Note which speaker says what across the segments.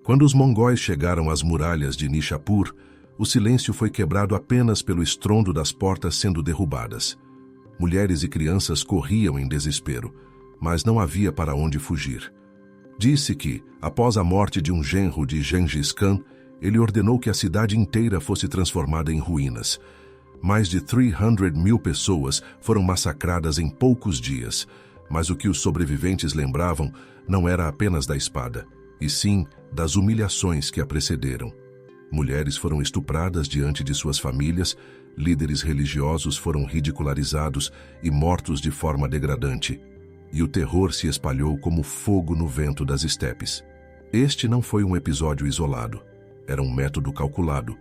Speaker 1: Quando os mongóis chegaram às muralhas de Nishapur, o silêncio foi quebrado apenas pelo estrondo das portas sendo derrubadas. Mulheres e crianças corriam em desespero, mas não havia para onde fugir. Disse que, após a morte de um genro de Gengis Khan, ele ordenou que a cidade inteira fosse transformada em ruínas. Mais de 300.000 pessoas foram massacradas em poucos dias, mas o que os sobreviventes lembravam não era apenas da espada, e sim das humilhações que a precederam. Mulheres foram estupradas diante de suas famílias, líderes religiosos foram ridicularizados e mortos de forma degradante, e o terror se espalhou como fogo no vento das estepes. Este não foi um episódio isolado, era um método calculado.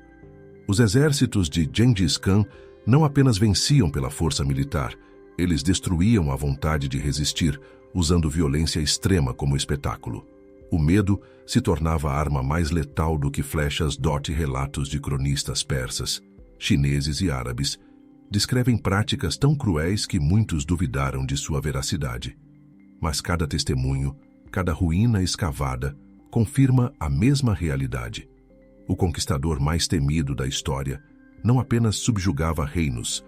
Speaker 1: Os exércitos de Gengis Khan não apenas venciam pela força militar, eles destruíam a vontade de resistir, usando violência extrema como espetáculo. O medo se tornava a arma mais letal do que flechas. Relatos de cronistas persas, chineses e árabes descrevem práticas tão cruéis que muitos duvidaram de sua veracidade. Mas cada testemunho, cada ruína escavada, confirma a mesma realidade. O conquistador mais temido da história não apenas subjugava reinos,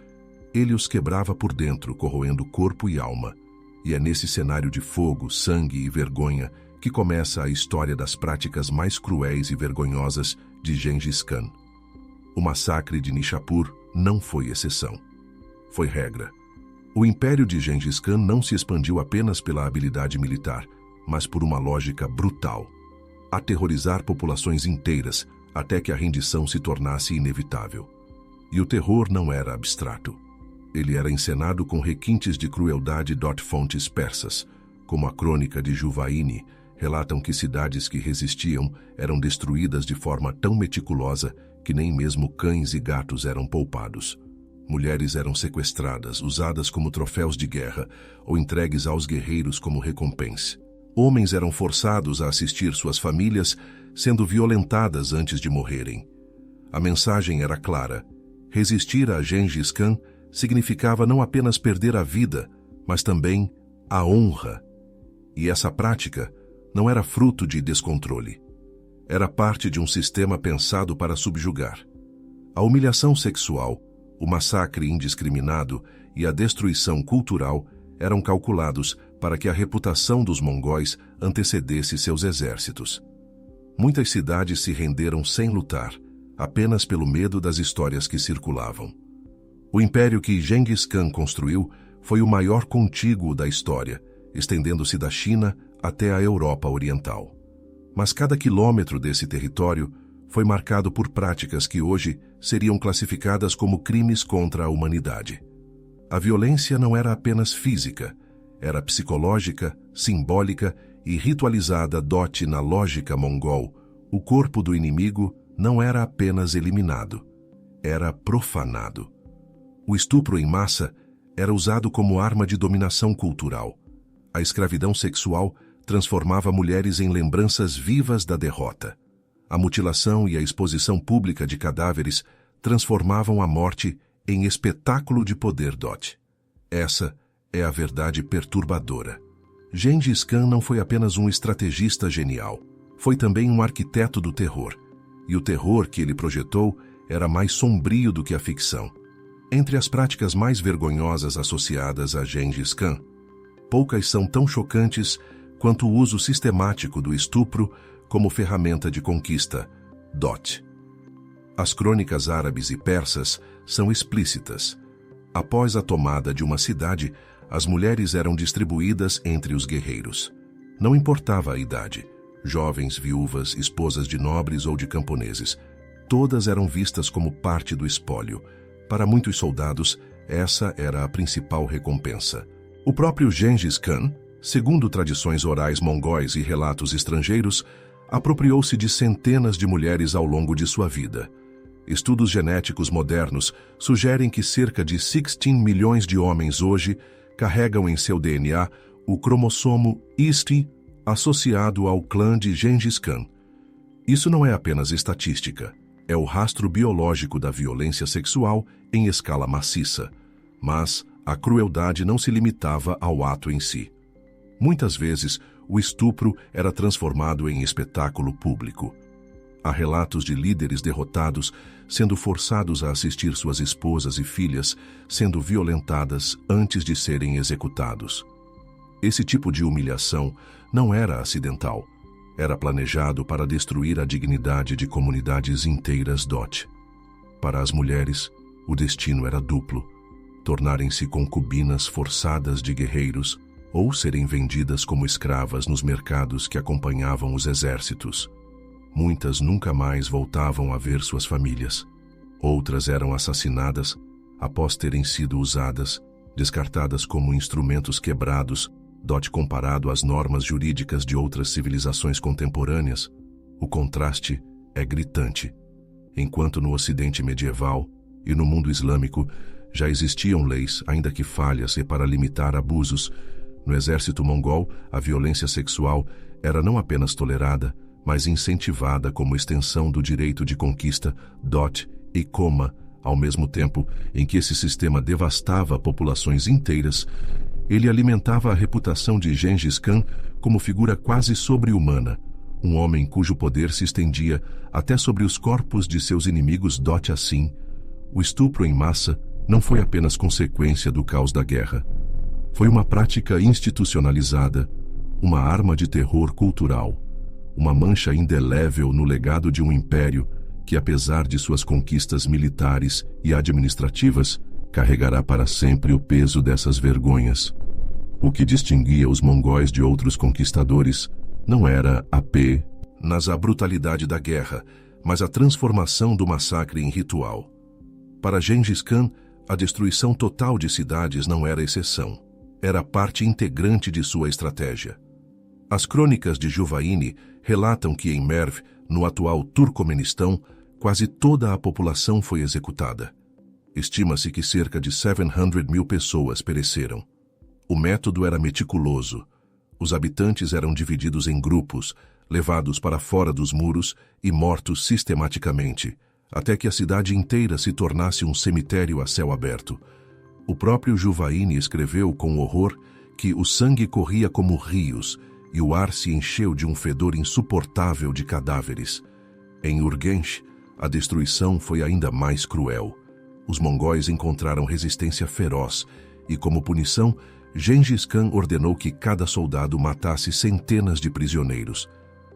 Speaker 1: ele os quebrava por dentro, corroendo corpo e alma. E é nesse cenário de fogo, sangue e vergonha que começa a história das práticas mais cruéis e vergonhosas de Gengis Khan. O massacre de Nishapur não foi exceção. Foi regra. O império de Gengis Khan não se expandiu apenas pela habilidade militar, mas por uma lógica brutal. Aterrorizar populações inteiras até que a rendição se tornasse inevitável. E o terror não era abstrato. Ele era encenado com requintes de crueldade. Fontes persas, como a crônica de Juvaini, relatam que cidades que resistiam eram destruídas de forma tão meticulosa que nem mesmo cães e gatos eram poupados. Mulheres eram sequestradas, usadas como troféus de guerra ou entregues aos guerreiros como recompensa. Homens eram forçados a assistir suas famílias sendo violentadas antes de morrerem. A mensagem era clara. Resistir a Gengis Khan significava não apenas perder a vida, mas também a honra. E essa prática não era fruto de descontrole. Era parte de um sistema pensado para subjugar. A humilhação sexual, o massacre indiscriminado e a destruição cultural eram calculados para que a reputação dos mongóis antecedesse seus exércitos. Muitas cidades se renderam sem lutar, apenas pelo medo das histórias que circulavam. O império que Gengis Khan construiu foi o maior contíguo da história, estendendo-se da China até a Europa Oriental. Mas cada quilômetro desse território foi marcado por práticas que hoje seriam classificadas como crimes contra a humanidade. A violência não era apenas física, era psicológica, simbólica e ritualizada. Na lógica mongol, o corpo do inimigo não era apenas eliminado, era profanado. O estupro em massa era usado como arma de dominação cultural. A escravidão sexual transformava mulheres em lembranças vivas da derrota. A mutilação e a exposição pública de cadáveres transformavam a morte em espetáculo de poder. Essa é a verdade perturbadora. Gengis Khan não foi apenas um estrategista genial, foi também um arquiteto do terror. E o terror que ele projetou era mais sombrio do que a ficção. Entre as práticas mais vergonhosas associadas a Gengis Khan, poucas são tão chocantes quanto o uso sistemático do estupro como ferramenta de conquista. As crônicas árabes e persas são explícitas. Após a tomada de uma cidade, as mulheres eram distribuídas entre os guerreiros. Não importava a idade, jovens, viúvas, esposas de nobres ou de camponeses, todas eram vistas como parte do espólio. Para muitos soldados, essa era a principal recompensa. O próprio Gengis Khan, segundo tradições orais mongóis e relatos estrangeiros, apropriou-se de centenas de mulheres ao longo de sua vida. Estudos genéticos modernos sugerem que cerca de 16 milhões de homens hoje carregam em seu DNA o cromossomo YT associado ao clã de Gengis Khan. Isso não é apenas estatística, é o rastro biológico da violência sexual em escala maciça. Mas a crueldade não se limitava ao ato em si. Muitas vezes, o estupro era transformado em espetáculo público. Há relatos de líderes derrotados sendo forçados a assistir suas esposas e filhas sendo violentadas antes de serem executados. Esse tipo de humilhação não era acidental. Era planejado para destruir a dignidade de comunidades inteiras DOT. Para as mulheres, o destino era duplo: tornarem-se concubinas forçadas de guerreiros ou serem vendidas como escravas nos mercados que acompanhavam os exércitos. Muitas nunca mais voltavam a ver suas famílias. Outras eram assassinadas após terem sido usadas, descartadas como instrumentos quebrados, DOT comparado às normas jurídicas de outras civilizações contemporâneas. O contraste é gritante. Enquanto no Ocidente medieval e no mundo islâmico já existiam leis, ainda que falhas, e para limitar abusos, no exército mongol a violência sexual era não apenas tolerada, mas incentivada como extensão do direito de conquista, DOT e Coma. Ao mesmo tempo em que esse sistema devastava populações inteiras, ele alimentava a reputação de Gengis Khan como figura quase sobre-humana, um homem cujo poder se estendia até sobre os corpos de seus inimigos DOT. Assim, o estupro em massa não foi apenas consequência do caos da guerra. Foi uma prática institucionalizada, uma arma de terror cultural, uma mancha indelével no legado de um império que, apesar de suas conquistas militares e administrativas, carregará para sempre o peso dessas vergonhas. O que distinguia os mongóis de outros conquistadores não era apenas a brutalidade da guerra, mas a transformação do massacre em ritual. Para Gengis Khan, a destruição total de cidades não era exceção. Era parte integrante de sua estratégia. As crônicas de Juvaini relatam que em Merv, no atual Turcomenistão, quase toda a população foi executada. Estima-se que cerca de 700.000 pessoas pereceram. O método era meticuloso. Os habitantes eram divididos em grupos, levados para fora dos muros e mortos sistematicamente, até que a cidade inteira se tornasse um cemitério a céu aberto. O próprio Juvaini escreveu com horror que o sangue corria como rios e o ar se encheu de um fedor insuportável de cadáveres. Em Urgench, a destruição foi ainda mais cruel. Os mongóis encontraram resistência feroz e, como punição, Gengis Khan ordenou que cada soldado matasse centenas de prisioneiros.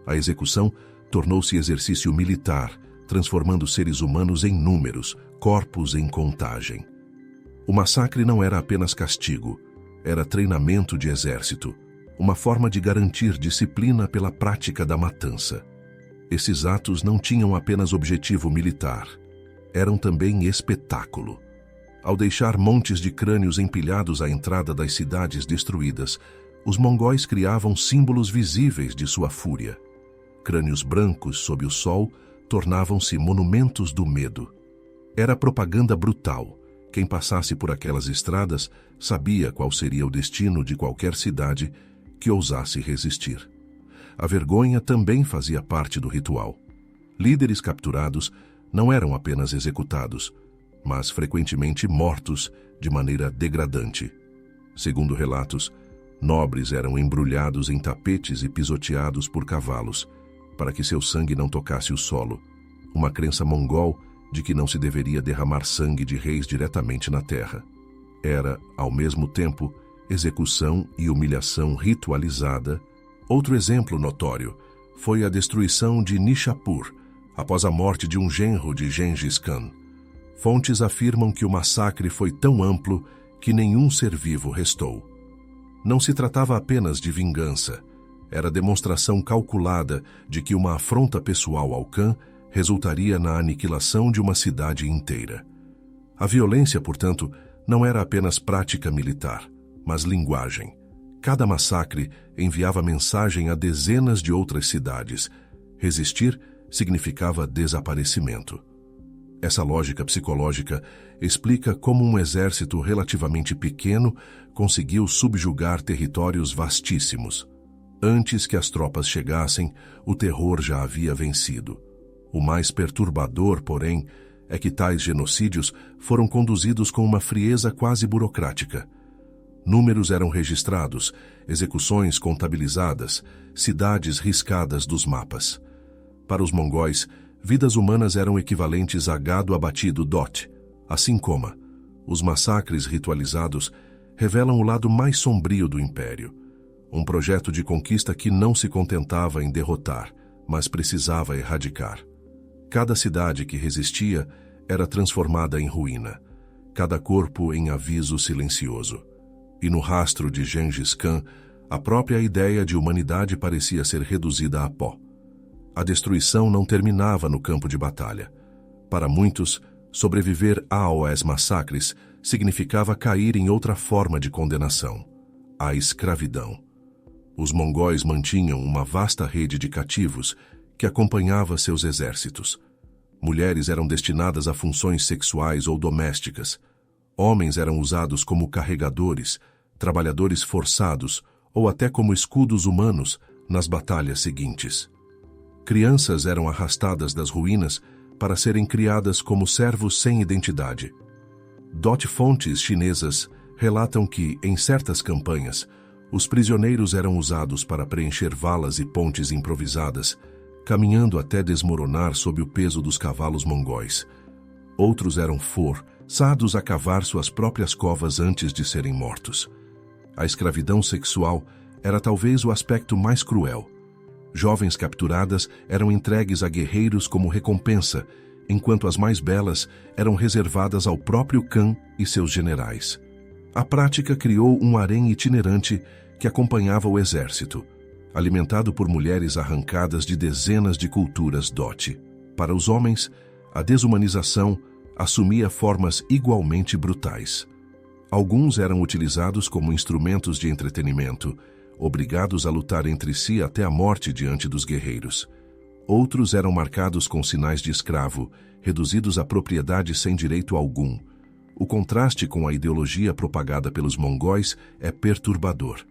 Speaker 1: A execução tornou-se exercício militar, transformando seres humanos em números, corpos em contagem. O massacre não era apenas castigo, era treinamento de exército, uma forma de garantir disciplina pela prática da matança. Esses atos não tinham apenas objetivo militar, eram também espetáculo. Ao deixar montes de crânios empilhados à entrada das cidades destruídas, os mongóis criavam símbolos visíveis de sua fúria. Crânios brancos sob o sol tornavam-se monumentos do medo. Era propaganda brutal. Quem passasse por aquelas estradas sabia qual seria o destino de qualquer cidade que ousasse resistir. A vergonha também fazia parte do ritual. Líderes capturados não eram apenas executados, mas frequentemente mortos de maneira degradante. Segundo relatos, nobres eram embrulhados em tapetes e pisoteados por cavalos, para que seu sangue não tocasse o solo, uma crença mongol de que não se deveria derramar sangue de reis diretamente na terra. Era, ao mesmo tempo, execução e humilhação ritualizada. Outro exemplo notório foi a destruição de Nishapur, após a morte de um genro de Gengis Khan. Fontes afirmam que o massacre foi tão amplo que nenhum ser vivo restou. Não se tratava apenas de vingança, era demonstração calculada de que uma afronta pessoal ao Khan resultaria na aniquilação de uma cidade inteira. A violência, portanto, não era apenas prática militar, mas linguagem. Cada massacre enviava mensagem a dezenas de outras cidades. Resistir significava desaparecimento. Essa lógica psicológica explica como um exército relativamente pequeno conseguiu subjugar territórios vastíssimos. Antes que as tropas chegassem, o terror já havia vencido. O mais perturbador, porém, é que tais genocídios foram conduzidos com uma frieza quase burocrática. Números eram registrados, execuções contabilizadas, cidades riscadas dos mapas. Para os mongóis, vidas humanas eram equivalentes a gado abatido dote, assim como os massacres ritualizados revelam o lado mais sombrio do império. Um projeto de conquista que não se contentava em derrotar, mas precisava erradicar. Cada cidade que resistia era transformada em ruína, cada corpo em aviso silencioso. E no rastro de Gengis Khan, a própria ideia de humanidade parecia ser reduzida a pó. A destruição não terminava no campo de batalha. Para muitos, sobreviver aos massacres significava cair em outra forma de condenação, a escravidão. Os mongóis mantinham uma vasta rede de cativos que acompanhava seus exércitos. Mulheres eram destinadas a funções sexuais ou domésticas. Homens eram usados como carregadores, trabalhadores forçados ou até como escudos humanos nas batalhas seguintes. Crianças eram arrastadas das ruínas para serem criadas como servos sem identidade. Fontes chinesas relatam que, em certas campanhas, os prisioneiros eram usados para preencher valas e pontes improvisadas, caminhando até desmoronar sob o peso dos cavalos mongóis. Outros eram forçados a cavar suas próprias covas antes de serem mortos. A escravidão sexual era talvez o aspecto mais cruel. Jovens capturadas eram entregues a guerreiros como recompensa, enquanto as mais belas eram reservadas ao próprio Khan e seus generais. A prática criou um harém itinerante que acompanhava o exército, alimentado por mulheres arrancadas de dezenas de culturas dote. Para os homens, a desumanização assumia formas igualmente brutais. Alguns eram utilizados como instrumentos de entretenimento, obrigados a lutar entre si até a morte diante dos guerreiros. Outros eram marcados com sinais de escravo, reduzidos à propriedade sem direito algum. O contraste com a ideologia propagada pelos mongóis é perturbador.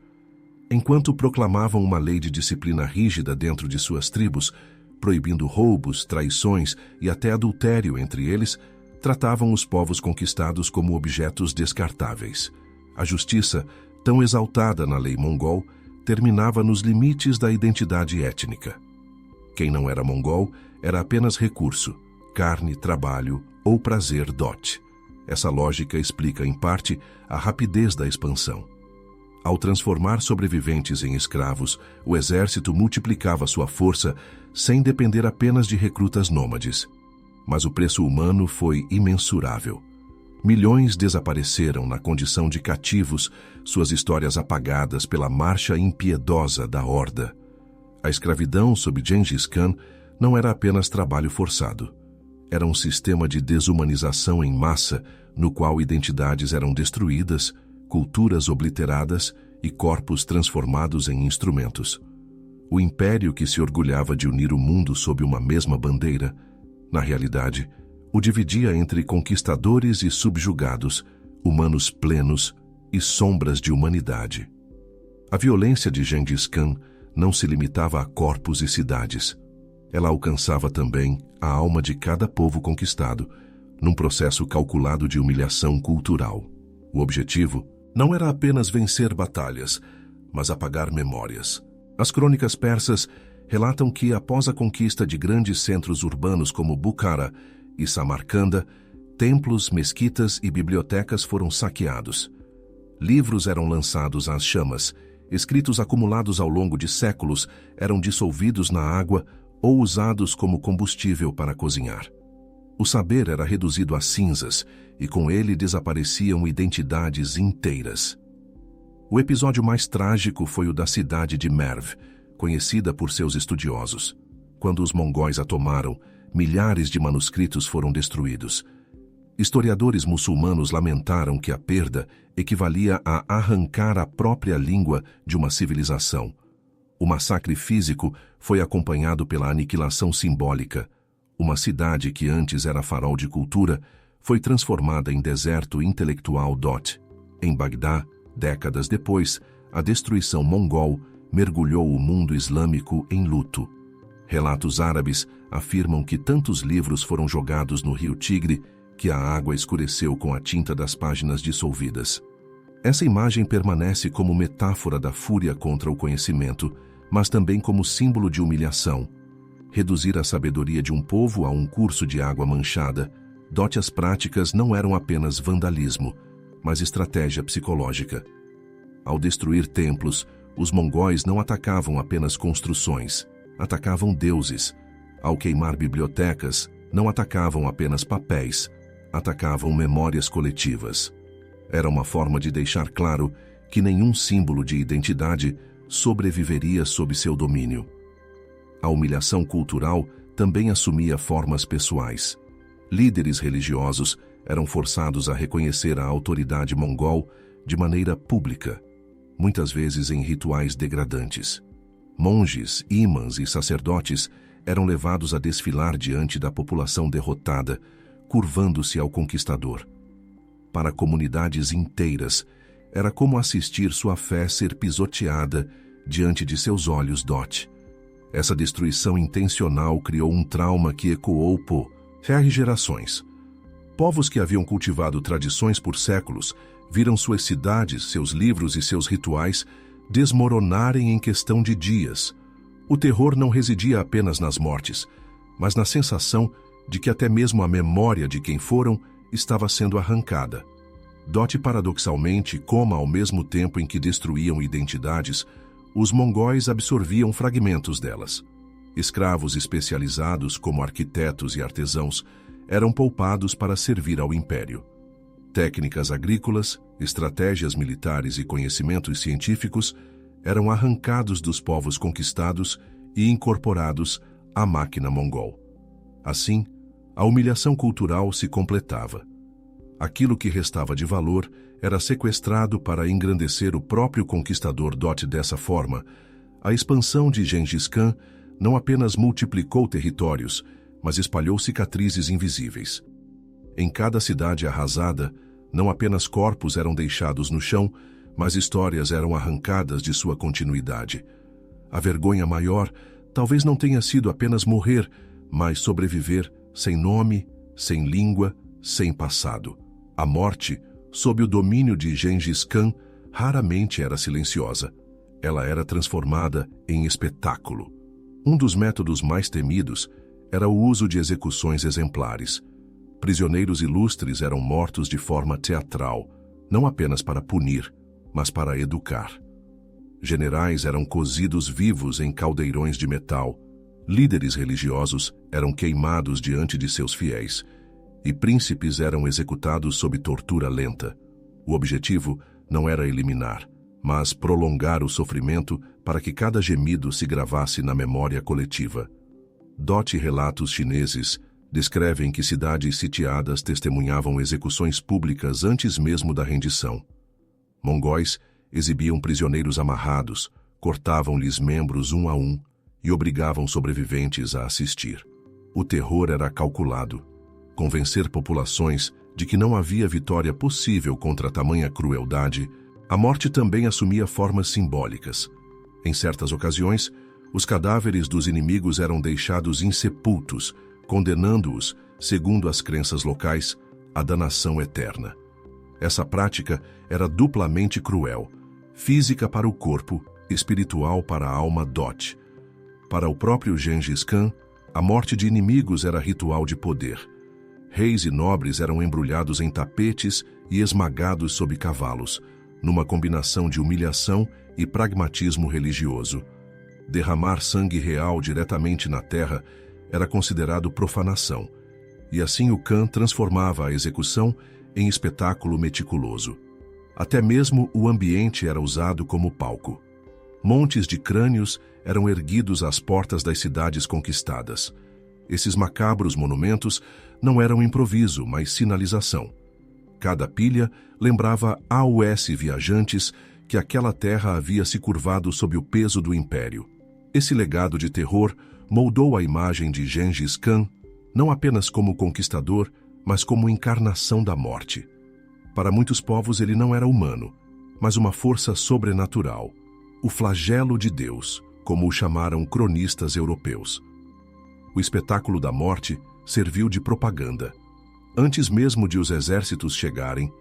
Speaker 1: Enquanto proclamavam uma lei de disciplina rígida dentro de suas tribos, proibindo roubos, traições e até adultério entre eles, tratavam os povos conquistados como objetos descartáveis. A justiça, tão exaltada na lei mongol, terminava nos limites da identidade étnica. Quem não era mongol era apenas recurso, carne, trabalho ou prazer dote. Essa lógica explica, em parte, a rapidez da expansão. Ao transformar sobreviventes em escravos, o exército multiplicava sua força sem depender apenas de recrutas nômades. Mas o preço humano foi imensurável. Milhões desapareceram na condição de cativos, suas histórias apagadas pela marcha impiedosa da horda. A escravidão sob Gengis Khan não era apenas trabalho forçado. Era um sistema de desumanização em massa, no qual identidades eram destruídas, culturas obliteradas e corpos transformados em instrumentos. O império que se orgulhava de unir o mundo sob uma mesma bandeira, na realidade, o dividia entre conquistadores e subjugados, humanos plenos e sombras de humanidade. A violência de Gengis Khan não se limitava a corpos e cidades. Ela alcançava também a alma de cada povo conquistado, num processo calculado de humilhação cultural. O objetivo não era apenas vencer batalhas, mas apagar memórias. As crônicas persas relatam que, após a conquista de grandes centros urbanos como Bukhara e Samarcanda, templos, mesquitas e bibliotecas foram saqueados. Livros eram lançados às chamas, escritos acumulados ao longo de séculos eram dissolvidos na água ou usados como combustível para cozinhar. O saber era reduzido a cinzas e com ele desapareciam identidades inteiras. O episódio mais trágico foi o da cidade de Merv, conhecida por seus estudiosos. Quando os mongóis a tomaram, milhares de manuscritos foram destruídos. Historiadores muçulmanos lamentaram que a perda equivalia a arrancar a própria língua de uma civilização. O massacre físico foi acompanhado pela aniquilação simbólica. Uma cidade que antes era farol de cultura foi transformada em deserto intelectual dote. Em Bagdá, décadas depois, a destruição mongol mergulhou o mundo islâmico em luto. Relatos árabes afirmam que tantos livros foram jogados no rio Tigre que a água escureceu com a tinta das páginas dissolvidas. Essa imagem permanece como metáfora da fúria contra o conhecimento, mas também como símbolo de humilhação. Reduzir a sabedoria de um povo a um curso de água manchada, dotes práticas não eram apenas vandalismo, mas estratégia psicológica. Ao destruir templos, os mongóis não atacavam apenas construções, atacavam deuses. Ao queimar bibliotecas, não atacavam apenas papéis, atacavam memórias coletivas. Era uma forma de deixar claro que nenhum símbolo de identidade sobreviveria sob seu domínio. A humilhação cultural também assumia formas pessoais. Líderes religiosos eram forçados a reconhecer a autoridade mongol de maneira pública, muitas vezes em rituais degradantes. Monges, imãs e sacerdotes eram levados a desfilar diante da população derrotada, curvando-se ao conquistador. Para comunidades inteiras, era como assistir sua fé ser pisoteada diante de seus olhos. Essa destruição intencional criou um trauma que ecoou por gerações. Povos que haviam cultivado tradições por séculos viram suas cidades, seus livros e seus rituais desmoronarem em questão de dias. O terror não residia apenas nas mortes, mas na sensação de que até mesmo a memória de quem foram estava sendo arrancada. Paradoxalmente, como ao mesmo tempo em que destruíam identidades, os mongóis absorviam fragmentos delas. Escravos especializados como arquitetos e artesãos eram poupados para servir ao império. Técnicas agrícolas, estratégias militares e conhecimentos científicos eram arrancados dos povos conquistados e incorporados à máquina mongol. Assim, a humilhação cultural se completava. Aquilo que restava de valor era sequestrado para engrandecer o próprio conquistador. Dessa forma, a expansão de Gengis Khan não apenas multiplicou territórios, mas espalhou cicatrizes invisíveis. Em cada cidade arrasada, não apenas corpos eram deixados no chão, mas histórias eram arrancadas de sua continuidade. A vergonha maior talvez não tenha sido apenas morrer, mas sobreviver sem nome, sem língua, sem passado. A morte, sob o domínio de Gengis Khan, raramente era silenciosa. Ela era transformada em espetáculo. Um dos métodos mais temidos era o uso de execuções exemplares. Prisioneiros ilustres eram mortos de forma teatral, não apenas para punir, mas para educar. Generais eram cozidos vivos em caldeirões de metal. Líderes religiosos eram queimados diante de seus fiéis. E príncipes eram executados sob tortura lenta. O objetivo não era eliminar, mas prolongar o sofrimento para que cada gemido se gravasse na memória coletiva. Relatos chineses descrevem que cidades sitiadas testemunhavam execuções públicas antes mesmo da rendição. Mongóis exibiam prisioneiros amarrados, cortavam-lhes membros um a um e obrigavam sobreviventes a assistir. O terror era calculado. Convencer populações de que não havia vitória possível contra tamanha crueldade, a morte também assumia formas simbólicas. Em certas ocasiões, os cadáveres dos inimigos eram deixados insepultos, condenando-os, segundo as crenças locais, à danação eterna. Essa prática era duplamente cruel, física para o corpo, espiritual para a alma. Para o próprio Gengis Khan, a morte de inimigos era ritual de poder. Reis e nobres eram embrulhados em tapetes e esmagados sob cavalos, numa combinação de humilhação e pragmatismo religioso. Derramar sangue real diretamente na terra era considerado profanação, e assim o Khan transformava a execução em espetáculo meticuloso. Até mesmo o ambiente era usado como palco. Montes de crânios eram erguidos às portas das cidades conquistadas. Esses macabros monumentos não eram improviso, mas sinalização. Cada pilha lembrava aos viajantes que aquela terra havia se curvado sob o peso do império. Esse legado de terror moldou a imagem de Gengis Khan, não apenas como conquistador, mas como encarnação da morte. Para muitos povos ele não era humano, mas uma força sobrenatural, o flagelo de Deus, como o chamaram cronistas europeus. O espetáculo da morte serviu de propaganda. Antes mesmo de os exércitos chegarem,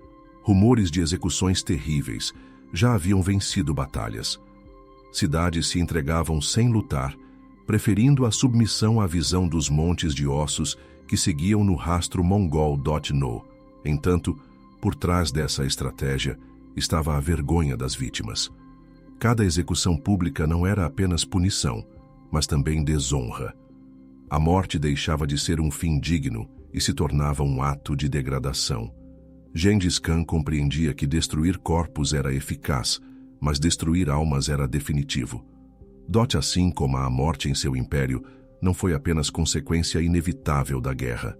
Speaker 1: Rumores de execuções terríveis já haviam vencido batalhas. Cidades se entregavam sem lutar, preferindo a submissão à visão dos montes de ossos que seguiam no rastro mongol No. Entanto, por trás dessa estratégia estava a vergonha das vítimas. Cada execução pública não era apenas punição, mas também desonra. A morte deixava de ser um fim digno e se tornava um ato de degradação. Gengis Khan compreendia que destruir corpos era eficaz, mas destruir almas era definitivo. Assim como a morte em seu império, não foi apenas consequência inevitável da guerra.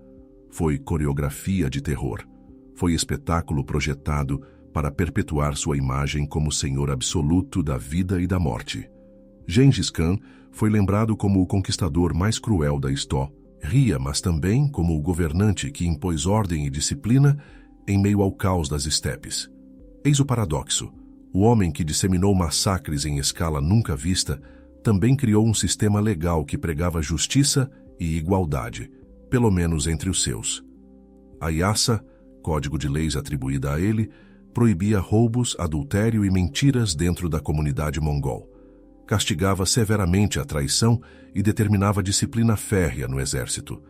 Speaker 1: Foi coreografia de terror. Foi espetáculo projetado para perpetuar sua imagem como senhor absoluto da vida e da morte. Gengis Khan foi lembrado como o conquistador mais cruel da história, mas também como o governante que impôs ordem e disciplina em meio ao caos das estepes. Eis o paradoxo. O homem que disseminou massacres em escala nunca vista também criou um sistema legal que pregava justiça e igualdade, pelo menos entre os seus. A Yasa, código de leis atribuída a ele, proibia roubos, adultério e mentiras dentro da comunidade mongol. Castigava severamente a traição e determinava disciplina férrea no exército.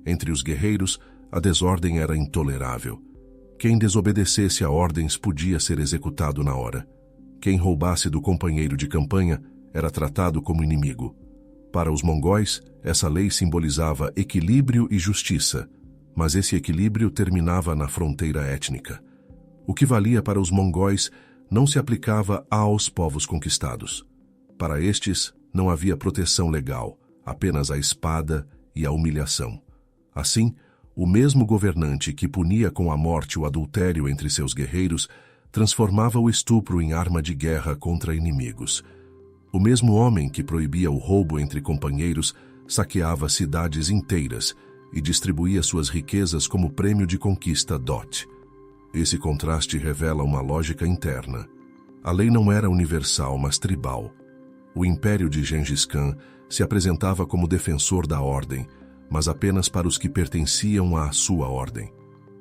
Speaker 1: Entre os guerreiros, a desordem era intolerável. Quem desobedecesse a ordens podia ser executado na hora. Quem roubasse do companheiro de campanha era tratado como inimigo. Para os mongóis, essa lei simbolizava equilíbrio e justiça, mas esse equilíbrio terminava na fronteira étnica. O que valia para os mongóis não se aplicava aos povos conquistados. Para estes, não havia proteção legal, apenas a espada e a humilhação. Assim, o mesmo governante que punia com a morte o adultério entre seus guerreiros transformava o estupro em arma de guerra contra inimigos. O mesmo homem que proibia o roubo entre companheiros saqueava cidades inteiras e distribuía suas riquezas como prêmio de conquista Esse contraste revela uma lógica interna. A lei não era universal, mas tribal. O império de Gengis Khan se apresentava como defensor da ordem, mas apenas para os que pertenciam à sua ordem.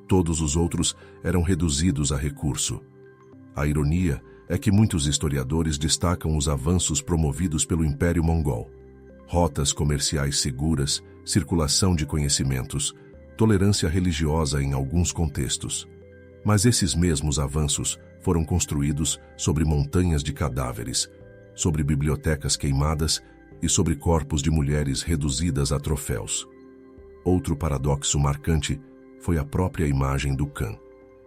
Speaker 1: Todos os outros eram reduzidos a recurso. A ironia é que muitos historiadores destacam os avanços promovidos pelo Império Mongol. Rotas comerciais seguras, circulação de conhecimentos, tolerância religiosa em alguns contextos. Mas esses mesmos avanços foram construídos sobre montanhas de cadáveres, sobre bibliotecas queimadas e sobre corpos de mulheres reduzidas a troféus. Outro paradoxo marcante foi a própria imagem do Khan.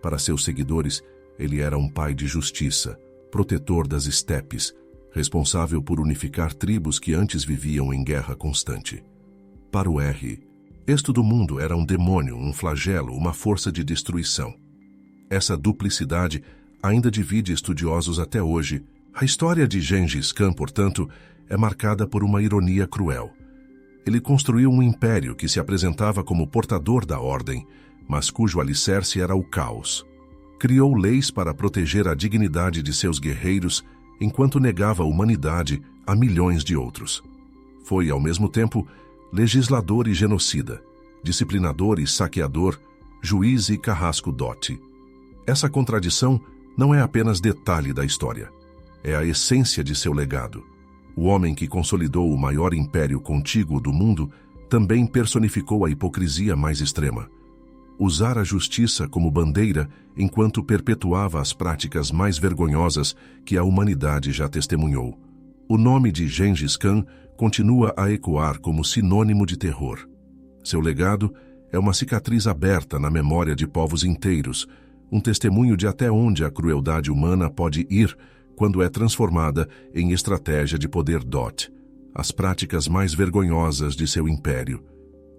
Speaker 1: Para seus seguidores, ele era um pai de justiça, protetor das estepes, responsável por unificar tribos que antes viviam em guerra constante. Para o resto do mundo era um demônio, um flagelo, uma força de destruição. Essa duplicidade ainda divide estudiosos até hoje. A história de Gengis Khan, portanto, é marcada por uma ironia cruel. Ele construiu um império que se apresentava como portador da ordem, mas cujo alicerce era o caos. Criou leis para proteger a dignidade de seus guerreiros, enquanto negava a humanidade a milhões de outros. Foi, ao mesmo tempo, legislador e genocida, disciplinador e saqueador, juiz e carrasco Essa contradição não é apenas detalhe da história. É a essência de seu legado. O homem que consolidou o maior império contíguo do mundo também personificou a hipocrisia mais extrema. Usar a justiça como bandeira enquanto perpetuava as práticas mais vergonhosas que a humanidade já testemunhou. O nome de Gengis Khan continua a ecoar como sinônimo de terror. Seu legado é uma cicatriz aberta na memória de povos inteiros, um testemunho de até onde a crueldade humana pode ir quando é transformada em estratégia de poder as práticas mais vergonhosas de seu império.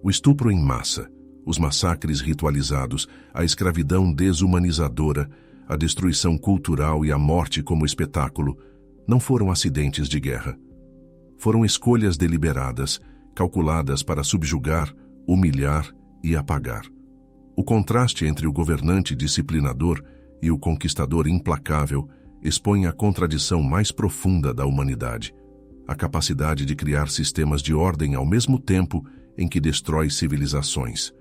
Speaker 1: O estupro em massa, os massacres ritualizados, a escravidão desumanizadora, a destruição cultural e a morte como espetáculo não foram acidentes de guerra. Foram escolhas deliberadas, calculadas para subjugar, humilhar e apagar. O contraste entre o governante disciplinador e o conquistador implacável expõe a contradição mais profunda da humanidade, a capacidade de criar sistemas de ordem ao mesmo tempo em que destrói civilizações.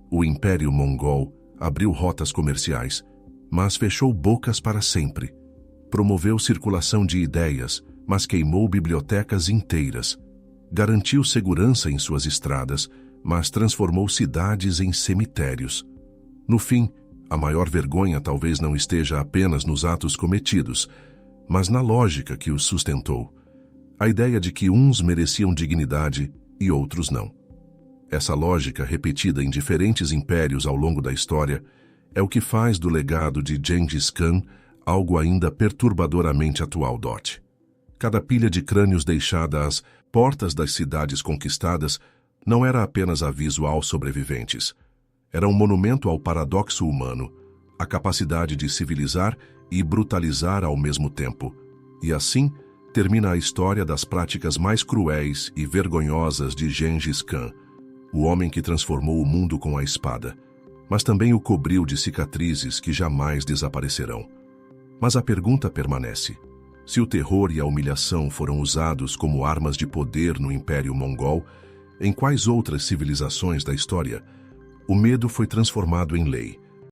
Speaker 1: O Império Mongol abriu rotas comerciais, mas fechou bocas para sempre. Promoveu circulação de ideias, mas queimou bibliotecas inteiras. Garantiu segurança em suas estradas, mas transformou cidades em cemitérios. No fim, a maior vergonha talvez não esteja apenas nos atos cometidos, mas na lógica que os sustentou. A ideia de que uns mereciam dignidade e outros não. Essa lógica, repetida em diferentes impérios ao longo da história, é o que faz do legado de Gengis Khan algo ainda perturbadoramente atual. Cada pilha de crânios deixada às portas das cidades conquistadas não era apenas aviso aos sobreviventes. Era um monumento ao paradoxo humano, à capacidade de civilizar e brutalizar ao mesmo tempo. E assim, termina a história das práticas mais cruéis e vergonhosas de Gengis Khan, o homem que transformou o mundo com a espada, mas também o cobriu de cicatrizes que jamais desaparecerão. Mas a pergunta permanece: se o terror e a humilhação foram usados como armas de poder no Império Mongol, em quais outras civilizações da história o medo foi transformado em lei?